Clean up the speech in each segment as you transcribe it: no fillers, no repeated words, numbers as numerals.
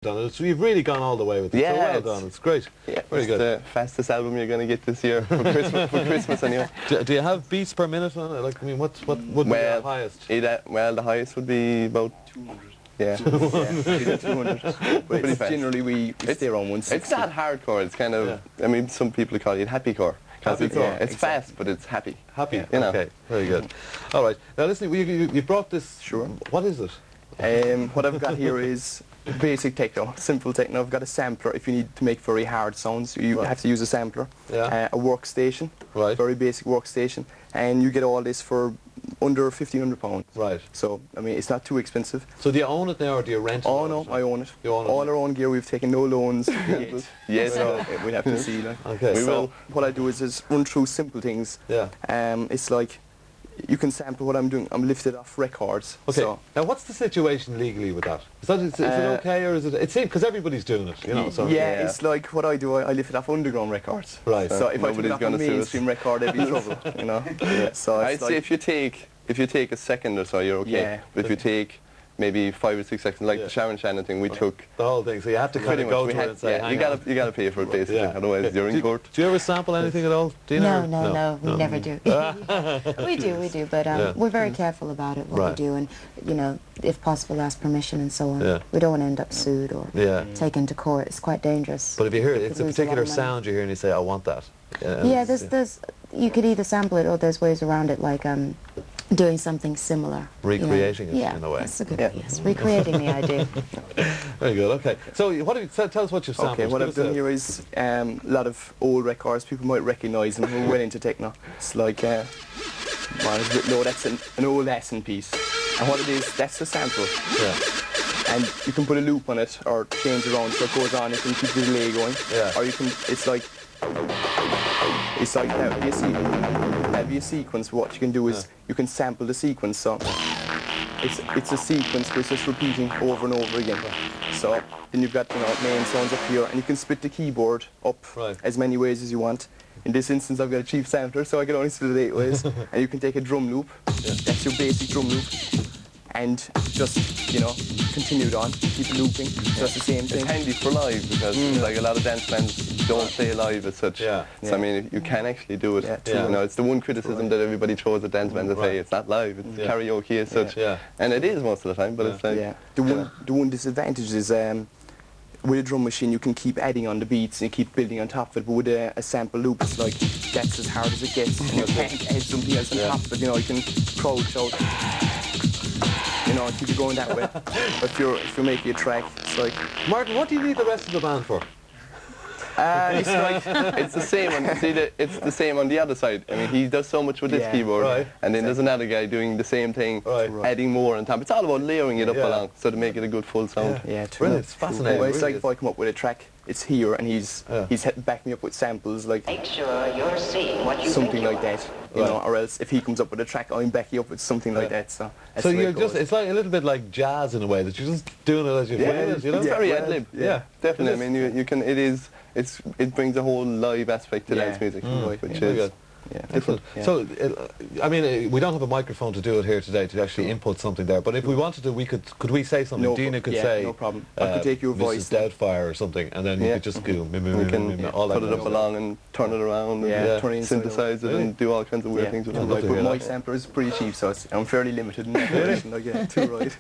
done it. So you've really gone all the way with it. Yeah, so well done. It's great. Yeah, very good. The fastest album you're going to get this year for Christmas anyway. Do you have beats per minute on it? Like, I mean, what would be the highest? Well, the highest would be about 200. Yeah, 200. But it's generally we stay around 160. It's not hardcore. It's kind of. I mean, some people call it happycore. It's fast, but it's happy. Happy. You know. Okay. Very good. All right. Now listen, you brought this. Sure. What is it? What I've got here is basic techno, simple techno. I've got a sampler. If you need to make very hard sounds, you have to use a sampler. Yeah. A workstation. Right. Very basic workstation, and you get all this for under £1,500. Right. So I mean, it's not too expensive. So do you own it now, or do you rent it? Oh no, I own it. You own it? All our own gear. We've taken no loans. Yes. So we'll have to see. Like. Okay. We will. What I do is run through simple things. Yeah. It's like you can sample what I'm doing. I'm lifted off records. Okay. So Now, what's the situation legally with that? Is it okay, or is it? It seems because everybody's doing it, you know. So yeah, it's like what I do. I lift it off underground records. Right. So if I took it off a mainstream record, there'd be trouble. You know. Yeah. So I'd say if you take a second or so, you're okay. Yeah. But if you take maybe 5 or 6 seconds, like the Sharon Shannon thing, we took the whole thing. So you have to kind of go to it and say, you gotta pay for it basically. Yeah. Otherwise, you're in court. Do you ever sample anything at all, Dina? No, we never do. we do, but we're very careful about it, what we do, and, you know, if possible, ask permission and so on. Yeah. We don't want to end up sued or taken to court. It's quite dangerous. But if you hear it, it's a particular sound you hear and you say, I want that. Yeah, there's you could either sample it or there's ways around it, like doing something similar. Recreating it in a way. That's a good yes, recreating the idea. Very good, okay. So tell us what you've sampled. Okay, what I've done here is a lot of old records. People might recognise them who are well into techno. It's like, that's an old Essen piece. And what it is, that's a sample. Yeah. And you can put a loop on it or change around so it goes on, you can keep the delay going. Yeah. Or you can, it's like that'd be a sequence. What you can do is you can sample the sequence. So it's a sequence where it's just repeating over and over again. So then you've got main sounds up here, and you can split the keyboard up as many ways as you want. In this instance, I've got a cheap sampler, so I can only split it 8 ways. And you can take a drum loop. That's your basic drum loop. And just, continue it on, keep it looping, just the same thing. It's handy for live because like a lot of dance bands don't play live as such. Yeah. So I mean, you can actually do it. It's the one criticism that everybody throws at dance bands. They say it's not live, it's karaoke as such. Yeah. And it is most of the time, but it's like... The one disadvantage is with a drum machine you can keep adding on the beats and you keep building on top of it, but with a sample loop it's like that's as hard as it gets and you can't add something else on top of it, you can crowd shout. Keep it going that way. But if you're making a track, it's like... Martin, what do you need the rest of the band for? It's like... It's the same it's the same on the other side. I mean, he does so much with his keyboard, and then there's another guy doing the same thing, adding more on top. It's all about layering it up along, so to make it a good full sound. Yeah, brilliant. It's fascinating. Well, it's like if I come up with a track, it's here, and he's backing me up with samples, like... Make sure you're seeing what you something like that. Or else if he comes up with a track, I'm backing up with something like that. So you're it's like a little bit like jazz in a way, that you're just doing it as you feel it, It's very ad-lib. Yeah, definitely. I mean, you can. It brings a whole live aspect to dance music, which is different. So, I mean, we don't have a microphone to do it here today to actually input something there, but if we wanted to, could we say something? No, Dina could say, no problem. I could take your voice. Mrs. Doubtfire or something, and then you could just go, we can all that put it up along and turn it around, and synthesize it and do all kinds of weird things with it. But my sampler is pretty cheap, so I'm fairly limited in that direction. Like, too right.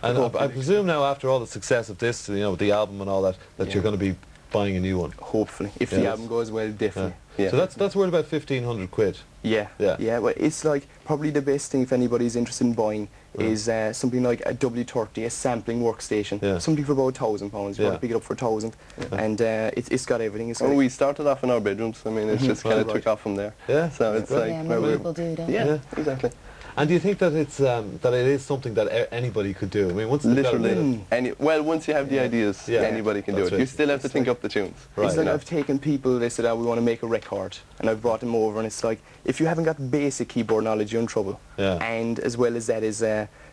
And I presume now, after all the success of this, with the album and all that, that you're going to be buying a new one. Hopefully, if the album goes well, definitely. Yeah. So that's worth about 1,500 quid. Yeah. Well, it's like probably the best thing if anybody's interested in buying is something like a W30, a sampling workstation. Something for about £1,000. You want to pick it up for 1,000, and it's got everything. We started off in our bedrooms. I mean, it's just kind of took off from there. Yeah. So it's like many people do that. Yeah, exactly. And do you think that it's that it is something that anybody could do? I mean, once once you have the ideas, anybody can do it. You still have to think up the tunes. It's like I've taken people, they said, we want to make a record, and I've brought them over, and it's like, if you haven't got basic keyboard knowledge, you're in trouble. And as well as that is,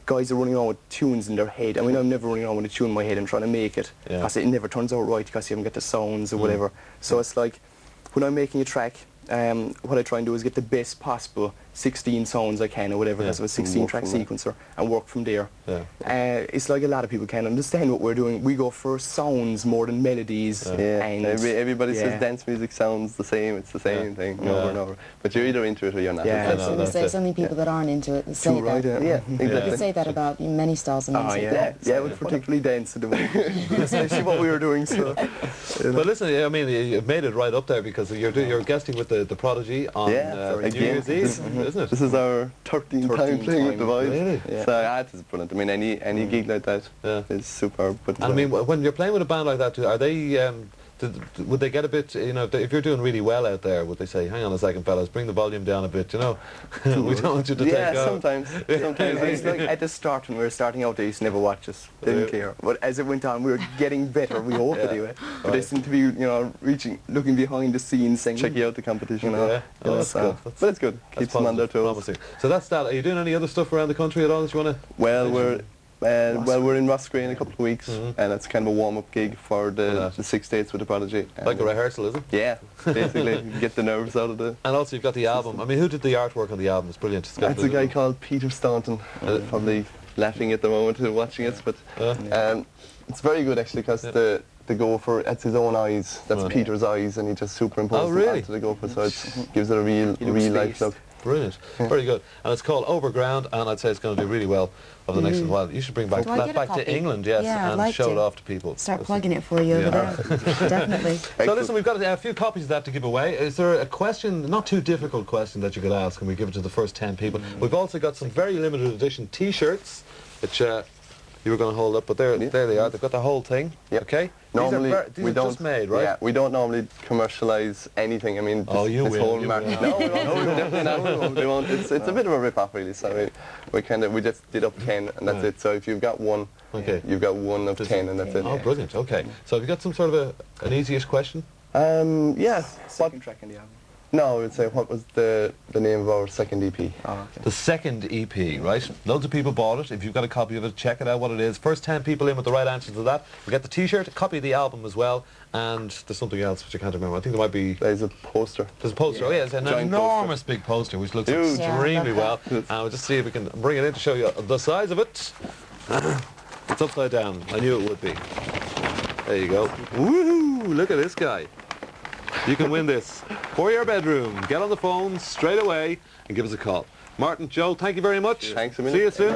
guys are running around with tunes in their head. I mean, I'm never running around with a tune in my head and trying to make it, because it never turns out right, because you haven't got the sounds or whatever. So it's like, when I'm making a track, what I try and do is get the best possible 16 sounds I can, or whatever, that's a 16-track sequencer, and work from there. It's like a lot of people can't understand what we're doing. We go for sounds more than melodies. And everybody says dance music sounds the same, it's the same thing over and over. But you're either into it or you're not. I was going to say, so many people that aren't into it say that. Exactly. You could say that about many styles of music. Yeah, but particularly dance at the moment, especially what we were doing. So. But listen, I mean, you've made it right up there because you're guesting with the Prodigy on New Year's Eve, isn't it? This is our 13th time playing with the Vibes. Really? So it is brilliant. I mean, any gig like that is superb. But I mean, when you're playing with a band like that, are they? Would they get a bit, you know, if you're doing really well out there, would they say, hang on a second fellas, bring the volume down a bit, you know, we don't want you to take off. Sometimes. It's like at the start when we were starting out, they used to never watch us, didn't care. But as it went on, we were getting better, we hope anyway. But they seem to be, you know, looking behind the scenes, saying, checking out the competition. That's good. But it's good, keeps them on their toes. Promising. So that's that. Are you doing any other stuff around the country at all that you want to? Well, we're in Roscrea in a couple of weeks, and it's kind of a warm-up gig for the 6 dates with the Prodigy. Like a rehearsal, is it? Yeah, basically, get the nerves out of the... And also you've got the album. I mean, who did the artwork on the album? It's brilliant. That's a guy called Peter Staunton. Probably laughing at the moment watching it, but it's very good actually, because the gopher, that's his own eyes. That's Peter's eyes, and he just superimposed them onto the gopher, so it gives it a real life look. Brilliant. Very good. And it's called Overground, and I'd say it's going to do really well over the next while. You should bring that back to England, and show it off to people. Start plugging it for you over there. Definitely. So listen, we've got a few copies of that to give away. Is there a question, not too difficult question, that you could ask, and we give it to the first 10 people? We've also got some very limited edition T-shirts, which you were going to hold up, but there they are. They've got the whole thing. Okay. Normally these are just made, right? Yeah, we don't normally commercialise anything. I mean, this whole market. No, we won't. We won't. It's a bit of a rip-off, really. So we just did up 10, and that's it. So if you've got one, you've got one of 10, and that's it. Oh, brilliant. Okay. So have you got some sort of an easiest question? Yeah. Second track in the album. No, I would say, what was the name of our second EP? The second EP, right? Loads of people bought it. If you've got a copy of it, check it out what it is. First 10 people in with the right answers to that, we get the T-shirt, a copy of the album as well, and there's something else which I can't remember. I think there might be... There's a poster. There's a poster, it's an enormous big poster which looks extremely well. And we'll just see if we can bring it in to show you the size of it. It's upside down. I knew it would be. There you go. Woohoo! Look at this guy. You can win this for your bedroom. Get on the phone straight away and give us a call. Martin, Joe, thank you very much. Thanks a minute. See you soon.